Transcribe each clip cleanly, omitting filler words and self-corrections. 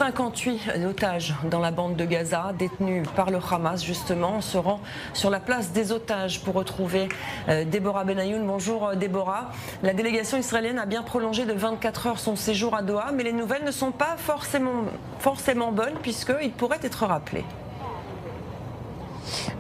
58 otages dans la bande de Gaza, détenus par le Hamas justement. On se rend sur la place des otages pour retrouver Déborah Benayoun. Bonjour Déborah. La délégation israélienne a bien prolongé de 24 heures son séjour à Doha, mais les nouvelles ne sont pas forcément bonnes puisqu'ils pourraient être rappelés.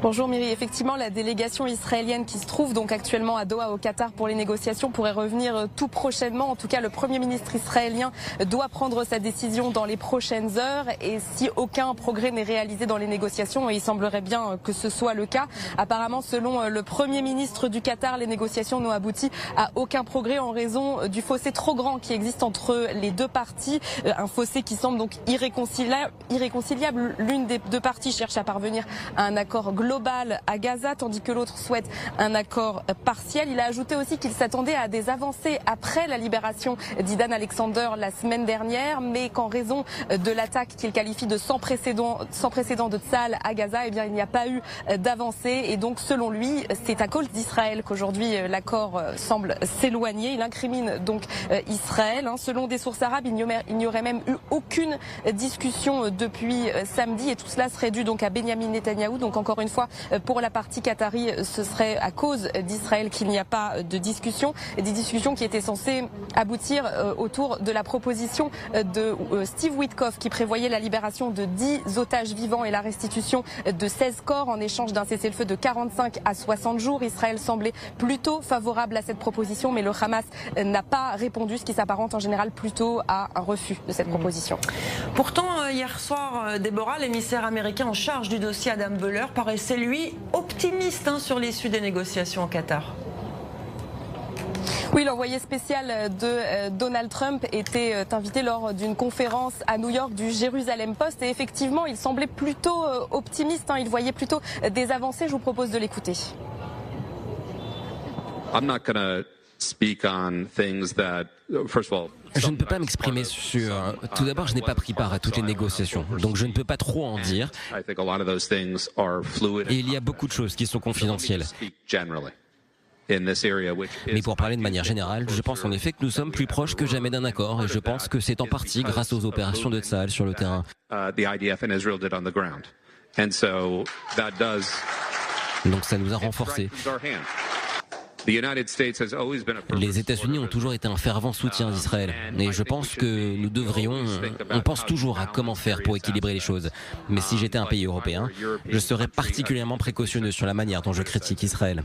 Bonjour Myri, effectivement la délégation israélienne qui se trouve donc actuellement à Doha au Qatar pour les négociations pourrait revenir tout prochainement. En tout cas le Premier ministre israélien doit prendre sa décision dans les prochaines heures et si aucun progrès n'est réalisé dans les négociations, et il semblerait bien que ce soit le cas, apparemment selon le Premier ministre du Qatar, les négociations n'ont abouti à aucun progrès en raison du fossé trop grand qui existe entre les deux parties, un fossé qui semble donc irréconciliable. L'une des deux parties cherche à parvenir à un accord global à Gaza, tandis que l'autre souhaite un accord partiel. Il a ajouté aussi qu'il s'attendait à des avancées après la libération d'Idan Alexander la semaine dernière, mais qu'en raison de l'attaque qu'il qualifie de sans précédent de Tsahal à Gaza, eh bien, il n'y a pas eu d'avancée. Et donc, selon lui, c'est à cause d'Israël qu'aujourd'hui l'accord semble s'éloigner. Il incrimine donc Israël. Selon des sources arabes, il n'y aurait même eu aucune discussion depuis samedi, et tout cela serait dû donc à Benyamin Netanyahou. Donc encore une fois, pour la partie qatari, ce serait à cause d'Israël qu'il n'y a pas de discussion. Des discussions qui étaient censées aboutir autour de la proposition de Steve Witkoff qui prévoyait la libération de 10 otages vivants et la restitution de 16 corps en échange d'un cessez-le-feu de 45 à 60 jours. Israël semblait plutôt favorable à cette proposition, mais le Hamas n'a pas répondu, ce qui s'apparente en général plutôt à un refus de cette proposition. Pourtant, hier soir, Déborah, l'émissaire américain en charge du dossier Adam Boehler, paraissait lui optimiste sur l'issue des négociations au Qatar. Oui, l'envoyé spécial de Donald Trump était invité lors d'une conférence à New York du Jerusalem Post et effectivement, il semblait plutôt optimiste, il voyait plutôt des avancées. Je vous propose de l'écouter. Je ne peux pas m'exprimer sur... Tout d'abord, je n'ai pas pris part à toutes les négociations, donc je ne peux pas trop en dire. Et il y a beaucoup de choses qui sont confidentielles. Mais pour parler de manière générale, je pense en effet que nous sommes plus proches que jamais d'un accord, et je pense que c'est en partie grâce aux opérations de Tsahal sur le terrain. Donc ça nous a renforcés. Les États-Unis ont toujours été un fervent soutien d'Israël. Et je pense que nous devrions... On pense toujours à comment faire pour équilibrer les choses. Mais si j'étais un pays européen, je serais particulièrement précautionneux sur la manière dont je critique Israël.